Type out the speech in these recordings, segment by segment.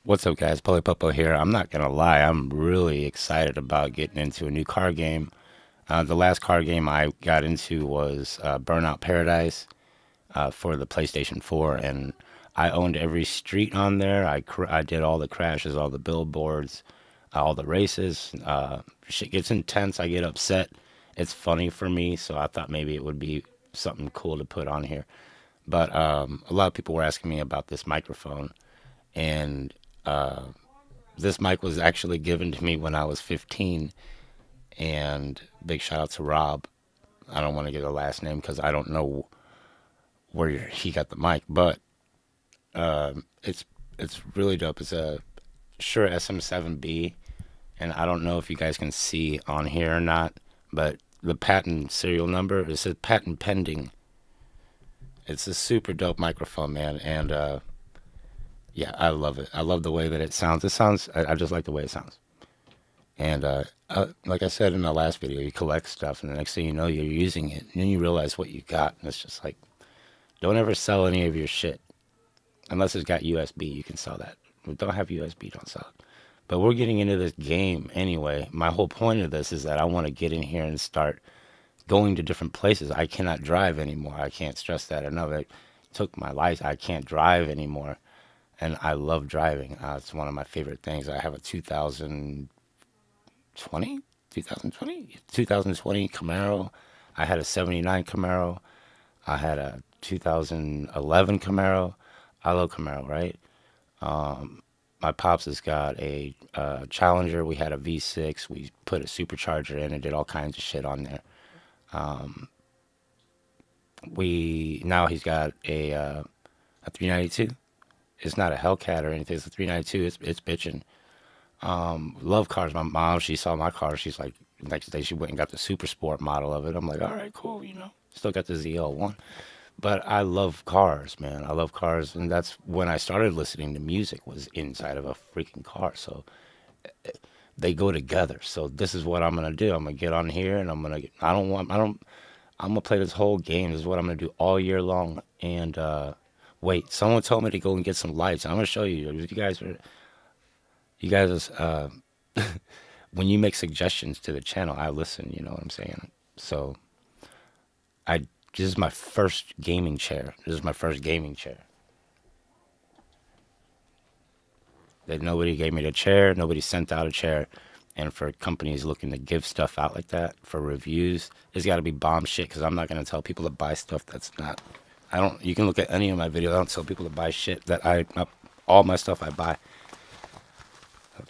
What's up, guys? Popo here. I'm not gonna lie, I'm really excited about getting into a new car game. The last car game I got into was Burnout Paradise for the PlayStation 4, and I owned every street on there. I did all the crashes, all the billboards, all the races. Shit gets intense. I get upset. It's funny for me, so I thought maybe it would be something cool to put on here. But a lot of people were asking me about this microphone, and this mic was actually given to me when I was 15. And big shout out to Rob. I don't want to give a last name because I don't know where he got the mic, but it's really dope. It's a Shure SM7B, and I don't know if you guys can see on here or not, but the patent serial number, it says patent pending. It's a super dope microphone, man, and yeah, I love it. I love the way that it sounds. I just like the way it sounds. And like I said in the last video, you collect stuff, and the next thing you know, you're using it, and then you realize what you got, and it's just like, don't ever sell any of your shit unless it's got USB. You can sell that. If you don't have USB, don't sell it. But we're getting into this game anyway. My whole point of this is that I want to get in here and start going to different places. I cannot drive anymore. I can't stress that enough. It took my life. I can't drive anymore, and I love driving. It's one of my favorite things. I have a 2020 Camaro. I had a 79 Camaro. I had a 2011 Camaro. I love Camaro, right? My pops has got a Challenger. We had a V6. We put a supercharger in and did all kinds of shit on there. We now he's got a 392. It's not a Hellcat or anything. It's a 392. It's bitching. Love cars. My mom, she saw my car. She's like, next day she went and got the super sport model of it. I'm like, all right, cool, you know. Still got the ZL1. But I love cars, man. I love cars, and that's when I started listening to music, was inside of a freaking car. So they go together. So this is what I'm gonna do. I'm gonna get on here, and I'm gonna play this whole game. This is what I'm gonna do all year long. And wait, someone told me to go and get some lights. I'm gonna show you. You guys, when you make suggestions to the channel, I listen. You know what I'm saying? So I this is my first gaming chair. This is my first gaming chair. That nobody gave me the chair. Nobody sent out a chair. And for companies looking to give stuff out like that for reviews, it's got to be bomb shit. Because I'm not gonna tell people to buy stuff that's not. I don't. You can look at any of my videos. I don't tell people to buy shit that all my stuff I buy.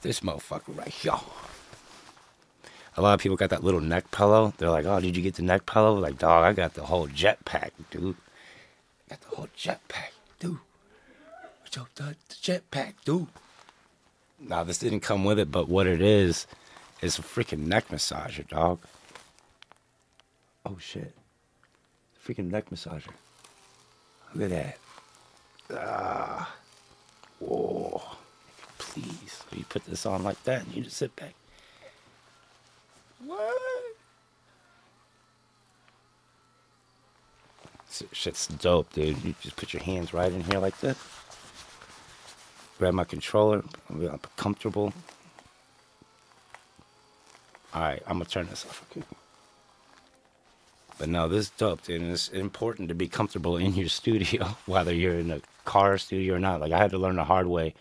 This motherfucker right here. A lot of people got that little neck pillow. They're like, oh, did you get the neck pillow? Like, dog, I got the whole jetpack, dude. I got the whole jetpack, dude. What's up, the jetpack, dude? Now, this didn't come with it, but what it is a freaking neck massager, dog. Oh, shit. Freaking neck massager. Look at that. Ah. Whoa. Please. You put this on like that and you just sit back. What? Shit's dope, dude. You just put your hands right in here like this. Grab my controller. I'm comfortable. Alright, I'm gonna turn this off. Okay. But no, this is dope, dude. And it's important to be comfortable in your studio, whether you're in a car studio or not. Like, I had to learn the hard way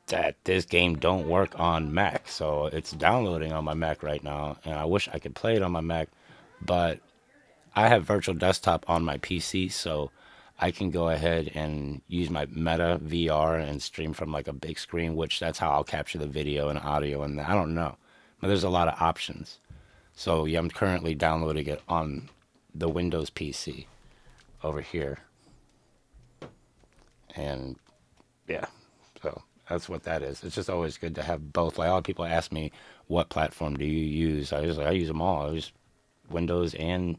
that this game don't work on Mac. So it's downloading on my Mac right now, and I wish I could play it on my Mac, but I have virtual desktop on my PC, so I can go ahead and use my Meta VR and stream from like a big screen, which that's how I'll capture the video and audio, and I don't know. But there's a lot of options. So yeah, I'm currently downloading it on the Windows PC over here. And yeah, so that's what that is. It's just always good to have both. Like, a lot of people ask me, what platform do you use? I use them all. Windows and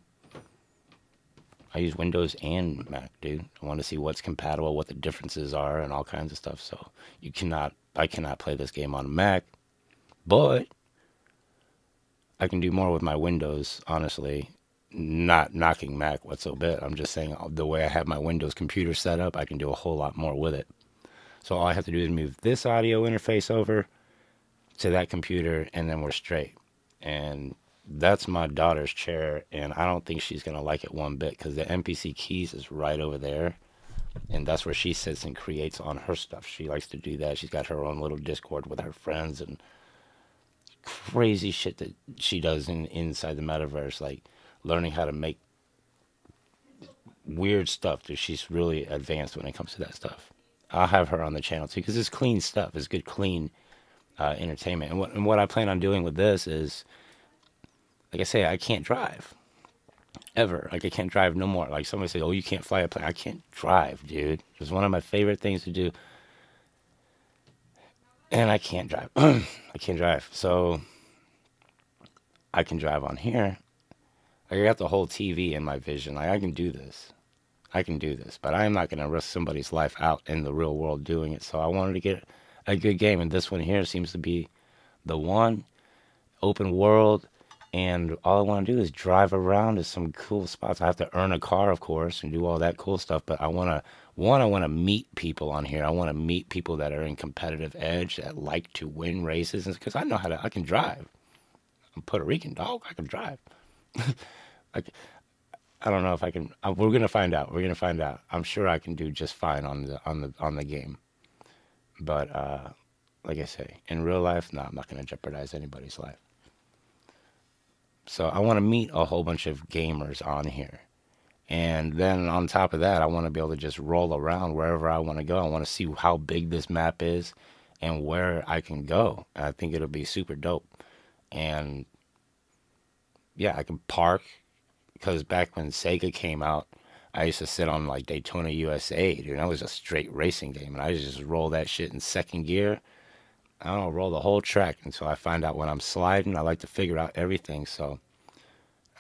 I use Windows and Mac, dude. I want to see what's compatible, what the differences are, and all kinds of stuff. So I cannot play this game on Mac, but I can do more with my Windows, honestly. Not knocking Mac whatsoever. I'm just saying the way I have my Windows computer set up, I can do a whole lot more with it. So all I have to do is move this audio interface over to that computer, and then we're straight. And that's my daughter's chair, and I don't think she's gonna like it one bit because the MPC keys is right over there, and that's where she sits and creates on her stuff. She likes to do that. She's got her own little Discord with her friends and crazy shit that she does inside the metaverse, like learning how to make weird stuff. Dude, she's really advanced when it comes to that stuff. I'll have her on the channel too because it's clean stuff. It's good, clean entertainment. And what I plan on doing with this is, like I say, I can't drive ever. Like I can't drive no more. Like somebody say, "Oh, you can't fly a plane." I can't drive, dude. It's one of my favorite things to do, and I can't drive. I can't drive, so I can drive on here. Like, I got the whole TV in my vision. Like I can do this. I can do this, but I am not going to risk somebody's life out in the real world doing it. So I wanted to get a good game, and this one here seems to be the one. Open world, and all I want to do is drive around to some cool spots. I have to earn a car, of course, and do all that cool stuff, but I want to, one, I want to meet people on here. I want to meet people that are in competitive edge, that like to win races, because I know how to, I can drive. I'm Puerto Rican, dog. I can drive. I, I don't know if I can. We're gonna find out. We're gonna find out. I'm sure I can do just fine on the game. But like I say, in real life, no, I'm not gonna jeopardize anybody's life. So I want to meet a whole bunch of gamers on here. And then on top of that, I want to be able to just roll around wherever I want to go. I want to see how big this map is and where I can go. I think it'll be super dope. And yeah, I can park because back when Sega came out, I used to sit on like Daytona USA, dude. That was a straight racing game, and I just roll that shit in second gear. I don't know, roll the whole track until I find out when I'm sliding. I like to figure out everything, so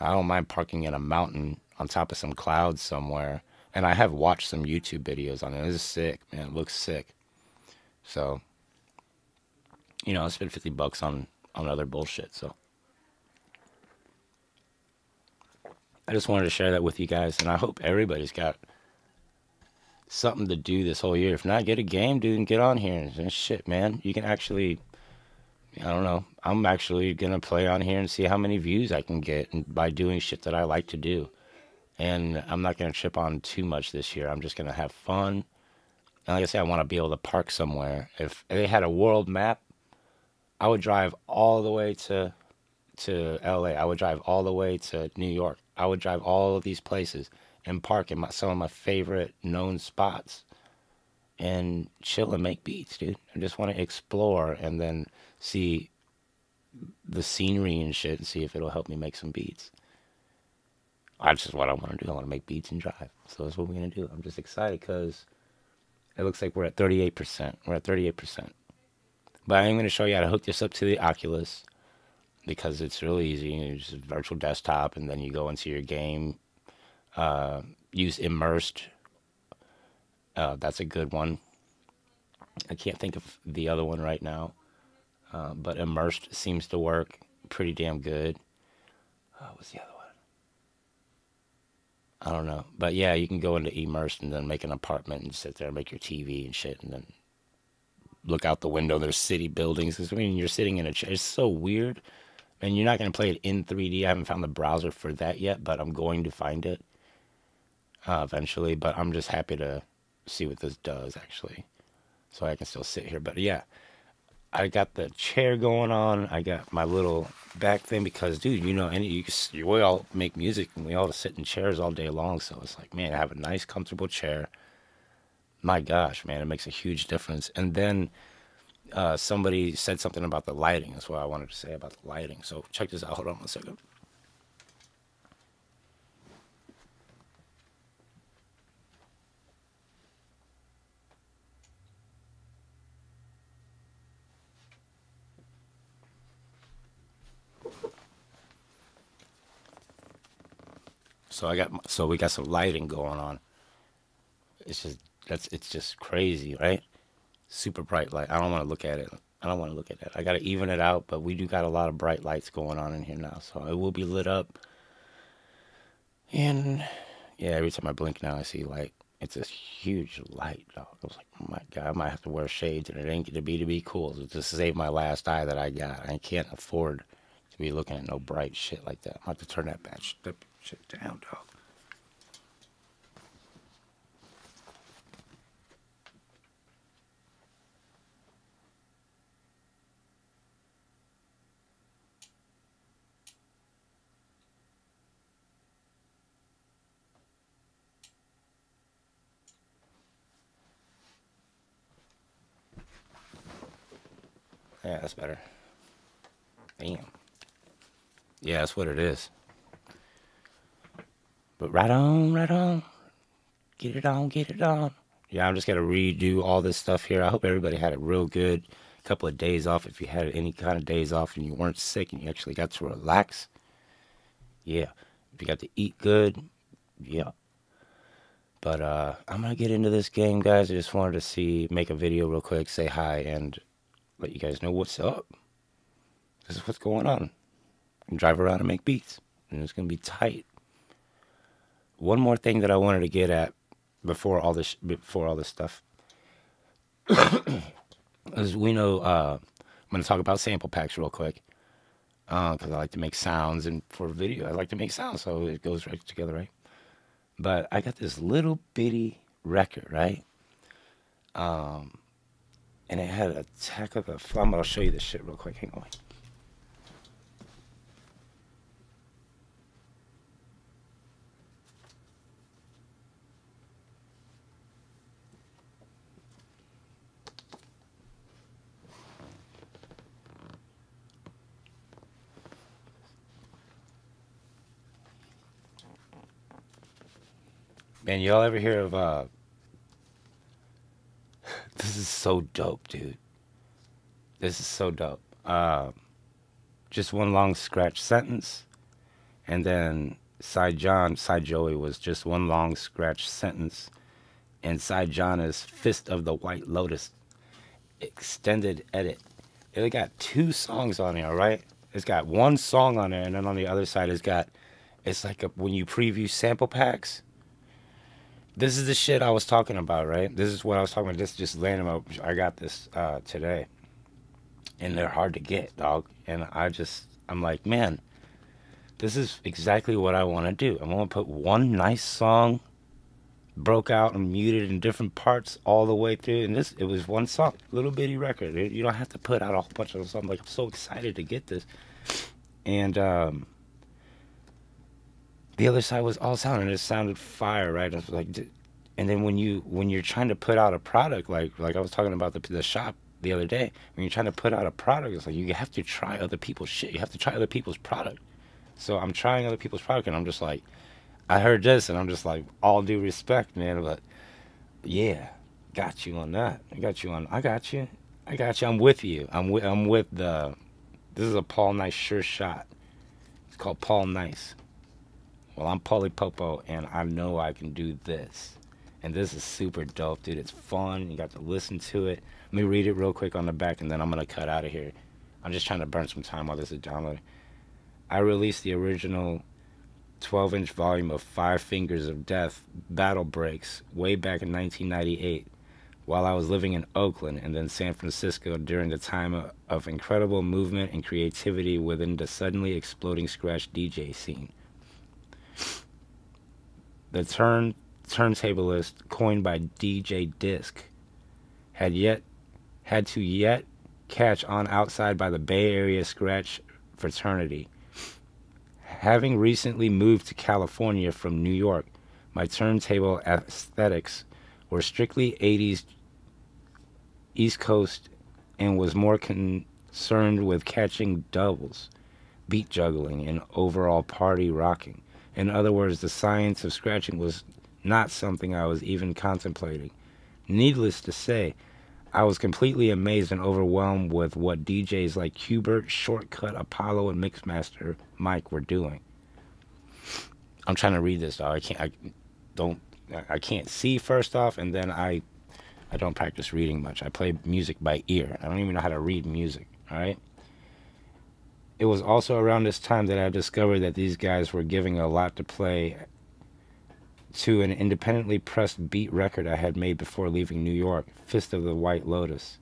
I don't mind parking in a mountain on top of some clouds somewhere. And I have watched some YouTube videos on it. It's sick, man. It looks sick. So, I spent $50 on other bullshit. So I just wanted to share that with you guys, and I hope everybody's got something to do this whole year. If not, get a game, dude, and get on here and shit, man. You can actually, I don't know. I'm actually gonna play on here and see how many views I can get and by doing shit that I like to do. And I'm not gonna trip on too much this year. I'm just gonna have fun. And like I said, I want to be able to park somewhere. If they had a world map, I would drive all the way to LA. I would drive all the way to New York. I would drive all of these places and park in some of my favorite known spots and chill and make beats, dude. I just want to explore and then see the scenery and shit and see if it'll help me make some beats. That's just what I want to do. I want to make beats and drive. So that's what we're going to do. I'm just excited because it looks like we're at 38%. We're at 38%. But I'm going to show you how to hook this up to the Oculus because it's really easy. You just virtual desktop, and then you go into your game. Use immersed. That's a good one. I can't think of the other one right now, but immersed seems to work pretty damn good. What's the other one? I don't know, but yeah, you can go into immersed and then make an apartment and sit there and make your TV and shit, and then look out the window. There's city buildings. I mean, you're sitting in a chair. It's so weird. And you're not going to play it in 3D. I haven't found the browser for that yet, but I'm going to find it eventually. But I'm just happy to see what this does, actually. So I can still sit here. But yeah, I got the chair going on. I got my little back thing because, dude, we all make music and we all sit in chairs all day long. So it's like, man, I have a nice, comfortable chair. My gosh, man, it makes a huge difference. And then somebody said something about the lighting. That's what I wanted to say about the lighting. So check this out. Hold on one second. So we got some lighting going on. It's just crazy, right? Super bright light. I don't want to look at it. I don't want to look at that. I got to even it out, but we do got a lot of bright lights going on in here now. So it will be lit up. And yeah, every time I blink now, I see light. It's this huge light, dog. I was like, oh my God, I might have to wear shades, and it ain't gonna be cool. So just to save my last eye that I got. I can't afford to be looking at no bright shit like that. I'm gonna have to turn that shit down, dog. Yeah, that's better. Damn. Yeah, that's what it is. But right on, right on. Get it on, get it on. Yeah, I'm just gonna redo all this stuff here. I hope everybody had a real good couple of days off. If you had any kind of days off and you weren't sick and you actually got to relax, yeah. If you got to eat good, yeah. But I'm gonna get into this game, guys. I just wanted to make a video real quick, say hi, and let you guys know what's up. This is what's going on. And drive around and make beats, and it's gonna be tight. One more thing that I wanted to get at before all this stuff, as we know, I'm gonna talk about sample packs real quick, because I like to make sounds, and for video, I like to make sounds, so it goes right together, right? But I got this little bitty record, right? And it had Attack of the Flame. I'll show you this shit real quick. Hang on. Man, y'all ever hear of this is so dope, dude. This is so dope. Just one long scratch sentence, and then Side Joey was just one long scratch sentence, and Side John is Fist of the White Lotus extended edit. It got 2 songs on there, right? It's got 1 song on there, and then on the other side it's like when you preview sample packs. This is the shit I was talking about, right? This is what I was talking about. This just landed up. I got this today, and they're hard to get, dog. And I'm like, man, this is exactly what I want to do. I want to put one nice song, broke out and muted in different parts all the way through. And it was 1 song, little bitty record. You don't have to put out a whole bunch of songs. Like, I'm so excited to get this. And the other side was all sound, and it sounded fire, right? I was like, and then when you're trying to put out a product, like I was talking about the shop the other day, when you're trying to put out a product, it's like you have to try other people's shit. You have to try other people's product. So I'm trying other people's product, and I'm just like, I heard this, and I'm just like, all due respect, man, but yeah, got you on that. I got you. I'm with you. I'm with the. This is a Paul Nice sure shot. It's called Paul Nice. Well, I'm Paulie Popo, and I know I can do this. And this is super dope, dude. It's fun. You got to listen to it. Let me read it real quick on the back, and then I'm going to cut out of here. I'm just trying to burn some time while this is downloading. I released the original 12-inch volume of Five Fingers of Death Battle Breaks way back in 1998 while I was living in Oakland and then San Francisco during the time of incredible movement and creativity within the suddenly exploding scratch DJ scene. The turntablist, coined by DJ Disc, had to catch on outside by the Bay Area scratch fraternity. Having recently moved to California from New York, my turntable aesthetics were strictly 80s East Coast and was more concerned with catching doubles, beat juggling, and overall party rocking. In other words, the science of scratching was not something I was even contemplating. Needless to say, I was completely amazed and overwhelmed with what DJs like Hubert, Shortcut, Apollo, and Mixmaster Mike were doing. I'm trying to read this, dog. I can't see first off, and then I don't practice reading much. I play music by ear. I don't even know how to read music, all right? It was also around this time that I discovered that these guys were giving a lot to play to an independently pressed beat record I had made before leaving New York. Fist of the White Lotus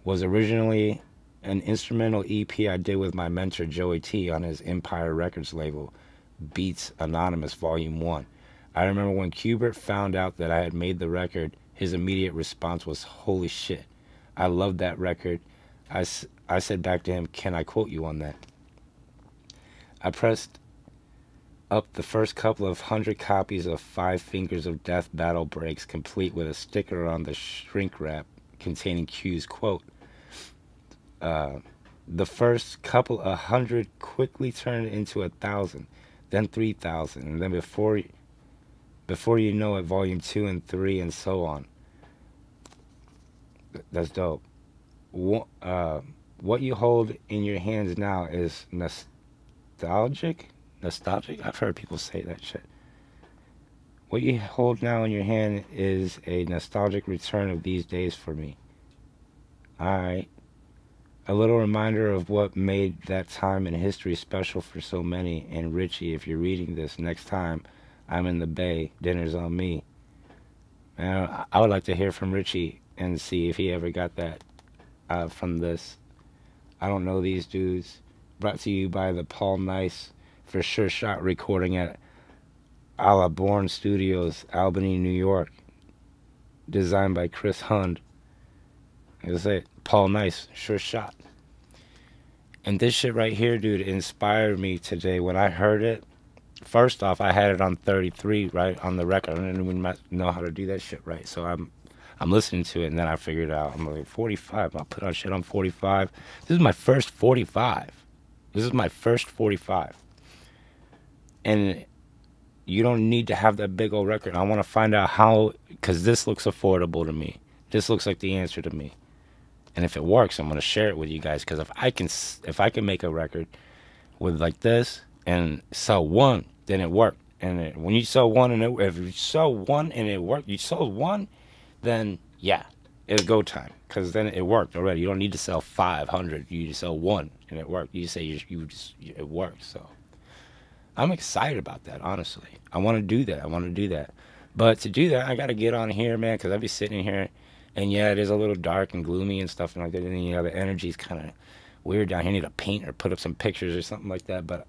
was originally an instrumental EP I did with my mentor Joey T on his Empire Records label, Beats Anonymous Volume 1. I remember when Qbert found out that I had made the record, his immediate response was, "Holy shit, I love that record." I said back to him, "Can I quote you on that?" I pressed up the first couple of 100 copies of Five Fingers of Death Battle Breaks, complete with a sticker on the shrink wrap containing Q's quote. The first couple of 100 quickly turned into 1,000, then 3,000, and then before you know it, volume 2 and 3 and so on. That's dope. What you hold in your hands now is nostalgic. I've heard people say that shit. What you hold now in your hand is a nostalgic return of these days for me. Alright. A little reminder of what made that time in history special for so many. And Richie, if you're reading this, next time I'm in the Bay, dinner's on me. Man, I would like to hear from Richie and see if he ever got that from this. I don't know these dudes. Brought to you by the Paul Nice for Sure Shot recording at A La Bourne Studios, Albany, New York. Designed by Chris Hund. That's it. Paul Nice, Sure Shot. And this shit right here, dude, inspired me today. When I heard it, first off, I had it on 33, right, on the record. I didn't even know how to do that shit right. So I'm listening to it, and then I figured out, I'm like, 45. I'll put on shit on 45. This is my first 45. This is my first 45. And you don't need to have that big old record. I want to find out how, because this looks affordable to me. This looks like the answer to me. And if it works, I'm going to share it with you guys. Because if I can make a record with like this and sell one, then it worked. And when you sell one, if you sell one and it worked, you sold one, then yeah, it's go time. Because then it worked already. You don't need to sell 500. You just sell one and it worked. You say it works. So I'm excited about that, honestly. I want to do that. But to do that, I got to get on here, man, because I'll be sitting here. And yeah, it is a little dark and gloomy and stuff like that. And you know, the energy's kind of weird down here. I need to paint or put up some pictures or something like that. But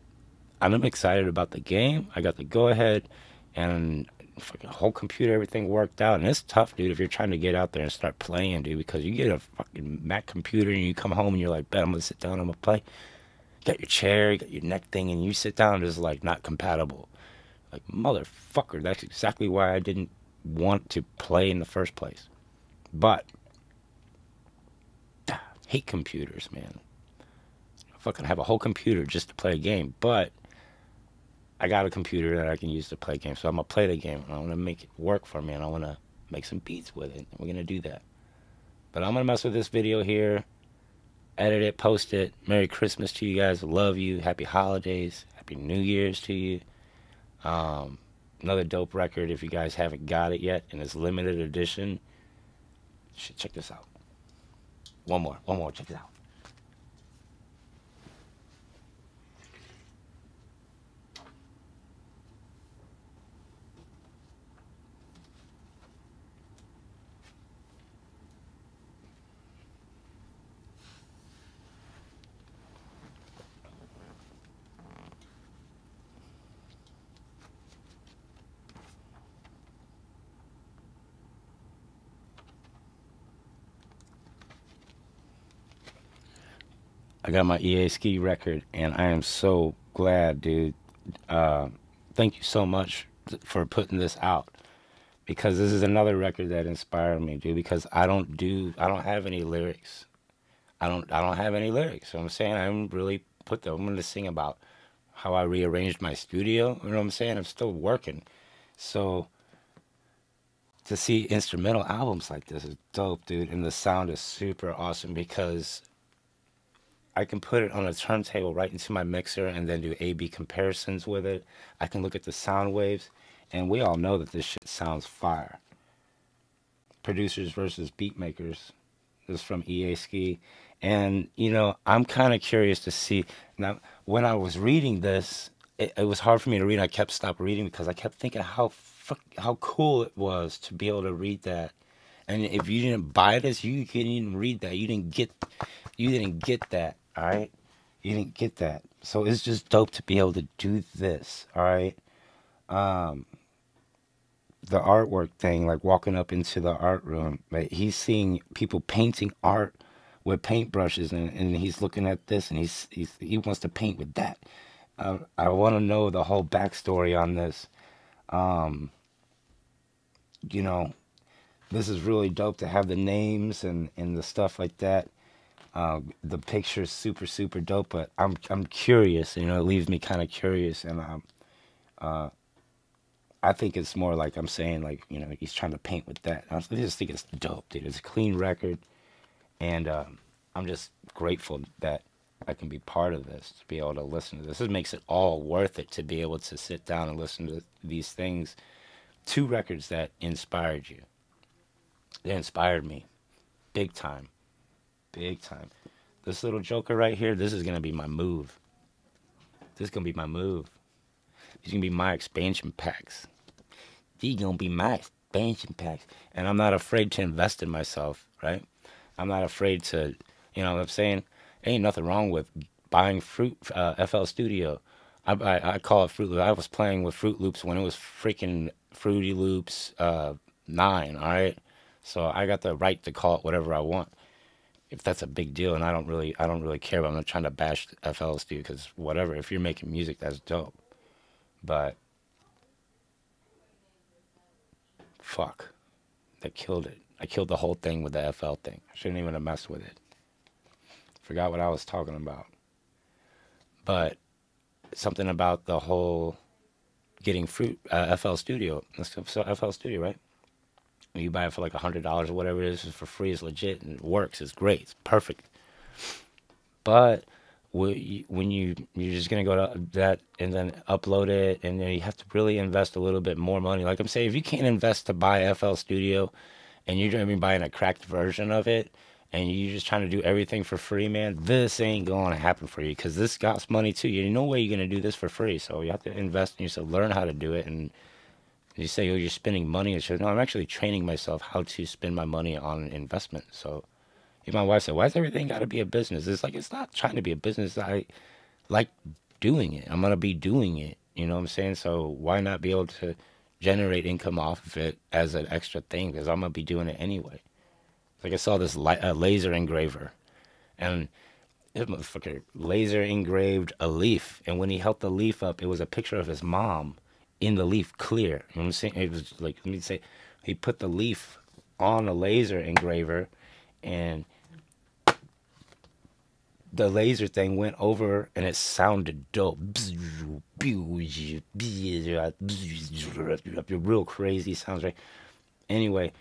I'm excited about the game. I got the go ahead, and fucking whole computer, everything worked out. And it's tough, dude, if you're trying to get out there and start playing, dude, because you get a fucking Mac computer and you come home and you're like, bet I'm gonna sit down, I'm gonna play. You got your chair, you got your neck thing, and you sit down, it's like not compatible. Like, motherfucker, that's exactly why I didn't want to play in the first place. But hate computers, man. I fucking have a whole computer just to play a game, but I got a computer that I can use to play games, so I'm gonna play the game and I want to make it work for me, and I want to make some beats with it. We're gonna do that. But I'm gonna mess with this video here, edit it, post it. Merry Christmas to you guys. Love you. Happy holidays. Happy New Year's to you. Another dope record if you guys haven't got it yet, and it's limited edition. Check this out. One more, check this out. I got my EA Ski record, and I am so glad, dude. Thank you so much for putting this out, because this is another record that inspired me, dude. Because I don't have any lyrics. I don't have any lyrics. So I'm saying I haven't really put them. I'm gonna sing about how I rearranged my studio. You know what I'm saying? I'm still working, so to see instrumental albums like this is dope, dude. And the sound is super awesome because I can put it on a turntable right into my mixer and then do A/B comparisons with it. I can look at the sound waves, and we all know that this shit sounds fire. Producers versus beat makers. This is from EA Ski. And, you know, I'm kind of curious to see. Now, when I was reading this, it was hard for me to read. I kept stopping reading because I kept thinking how how cool it was to be able to read that. And if you didn't buy this, you couldn't even read that. You didn't get that. All right, you didn't get that. So it's just dope to be able to do this. All right. Um, the artwork thing, like walking up into the art room, like he's seeing people painting art with paintbrushes, and he's looking at this, and he wants to paint with that. I want to know the whole backstory on this. Um, you know, this is really dope to have the names and the stuff like that. The picture's super super dope, but I'm curious. You know, it leaves me kind of curious, and uh, I think it's more like I'm saying, like, you know, he's trying to paint with that. I just think it's dope, dude. It's a clean record, and I'm just grateful that I can be part of this, to be able to listen to this. It makes it all worth it to be able to sit down and listen to these things. Two records that inspired you. They inspired me, big time, big time. This little joker right here, this is gonna be my move. This is gonna be my move. These gonna be my expansion packs. These gonna be my expansion packs. And I'm not afraid to invest in myself, right? I'm not afraid to, you know what I'm saying? Ain't nothing wrong with buying Fruit FL Studio. I call it Fruit Loops. I was playing with Fruit Loops when it was freaking Fruity Loops 9, all right? So I got the right to call it whatever I want. If that's a big deal, and I don't really care. But I'm not trying to bash FL Studio because whatever. If you're making music, that's dope. But fuck, that killed it. I killed the whole thing with the FL thing. I shouldn't even have messed with it. Forgot what I was talking about. But something about the whole getting fruit FL Studio. Let's go FL Studio, right? When you buy it for like $100 or whatever it is, it's for free. It's legit and it works. It's great. It's perfect. But when you're just gonna go to that and then upload it, and then you have to really invest a little bit more money. Like I'm saying, if you can't invest to buy FL Studio, and you're gonna be buying a cracked version of it, and you're just trying to do everything for free, man, this ain't gonna happen for you because this costs money too. You no way you're gonna do this for free. So you have to invest in yourself, learn how to do it, and you say, oh, you're spending money. And so, no, I'm actually training myself how to spend my money on investment. So if my wife said, why's everything got to be a business? It's like, it's not trying to be a business. I like doing it. I'm going to be doing it. You know what I'm saying? So why not be able to generate income off of it as an extra thing? Because I'm going to be doing it anyway. Like I saw this laser engraver, and this motherfucker laser engraved a leaf. And when he held the leaf up, it was a picture of his mom in the leaf, clear. You know what I'm saying? It was like, let me say, he put the leaf on a laser engraver, and the laser thing went over, and it sounded dope. Real crazy sounds, right? Anyway,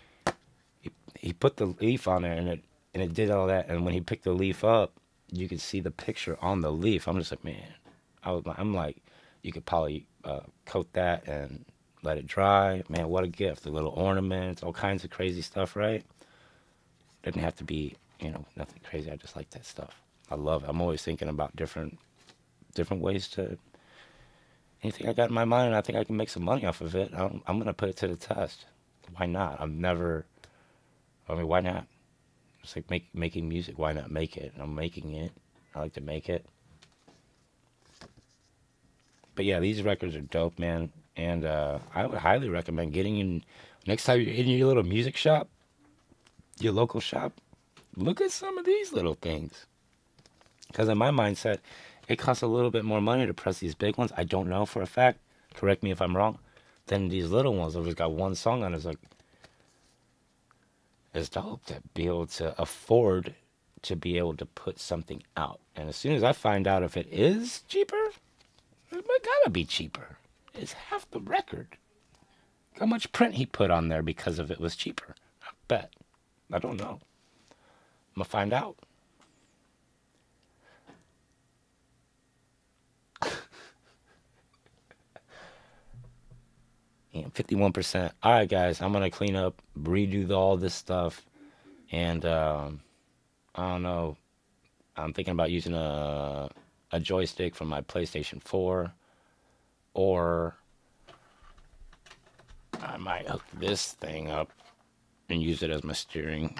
he put the leaf on there, and it did all that. And when he picked the leaf up, you could see the picture on the leaf. I'm just like, man, I'm like, you could probably coat that and let it dry. Man, what a gift! The little ornaments, all kinds of crazy stuff, right? Doesn't have to be, you know, nothing crazy. I just like that stuff. I love it. I'm always thinking about different ways to anything I got in my mind, and I think I can make some money off of it. I'm gonna put it to the test. Why not? I've never. I mean, why not? It's like making music. Why not make it? I'm making it. I like to make it. But yeah, these records are dope, man. And I would highly recommend getting in. Next time you're in your little music shop, your local shop, look at some of these little things. Because in my mindset, it costs a little bit more money to press these big ones. I don't know for a fact. Correct me if I'm wrong. Than these little ones that just got one song on it. It's like, it's dope to be able to afford to be able to put something out. And as soon as I find out if it is cheaper, it gotta be cheaper. It's half the record. How much print he put on there because of it was cheaper? I bet. I don't know. I'm gonna find out. And 51%. All right, guys, I'm gonna clean up, redo all this stuff, and I don't know. I'm thinking about using a joystick from my PlayStation 4, or I might hook this thing up and use it as my steering.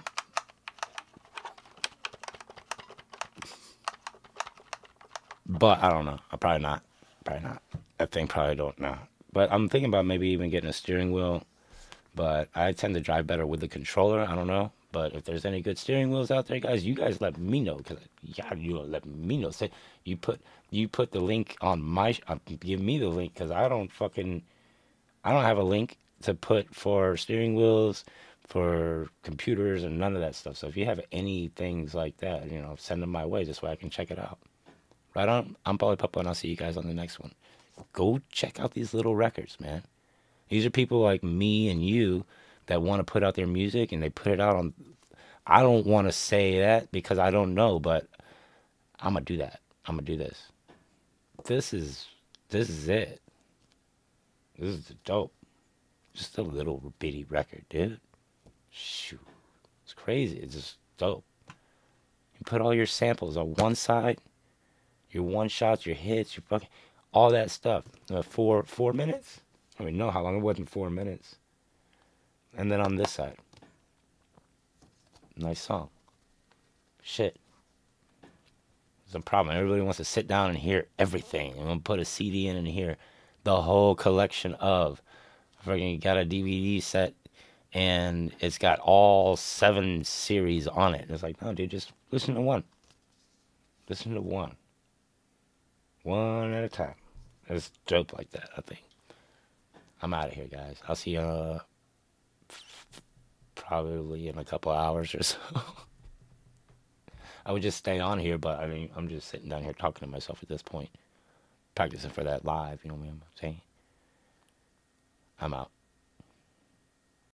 But I don't know. I probably not. Probably not. That thing probably don't know. But I'm thinking about maybe even getting a steering wheel. But I tend to drive better with the controller. I don't know. But if there's any good steering wheels out there, guys, you guys let me know. Cause yeah, you let me know. Say you put the link on my. Give me the link because I don't have a link to put for steering wheels, for computers, and none of that stuff. So if you have any things like that, send them my way just so I can check it out. Right on. I'm Polly Puppo, and I'll see you guys on the next one. Go check out these little records, man. These are people like me and you that want to put out their music and they put it out on. I don't want to say that because I don't know, but I'm gonna do that. I'm gonna do this. This is this is it. This is dope. Just a little bitty record, dude. Shoot, it's crazy. It's just dope. You put all your samples on one side, your one shots, your hits, your fucking all that stuff. 4 minutes. I mean, no, how long? It wasn't 4 minutes. And then on this side, nice song. Shit. There's a problem. Everybody wants to sit down and hear everything. I'm gonna put a CD in and hear the whole collection of. Fucking got a DVD set and it's got all 7 series on it. It's like, no, dude, just listen to one. Listen to one. One at a time. It's dope like that, I think. I'm out of here, guys. I'll see you probably in a couple hours or so. I would just stay on here, but I mean, I'm just sitting down here talking to myself at this point. Practicing for that live, you know what I'm saying? I'm out.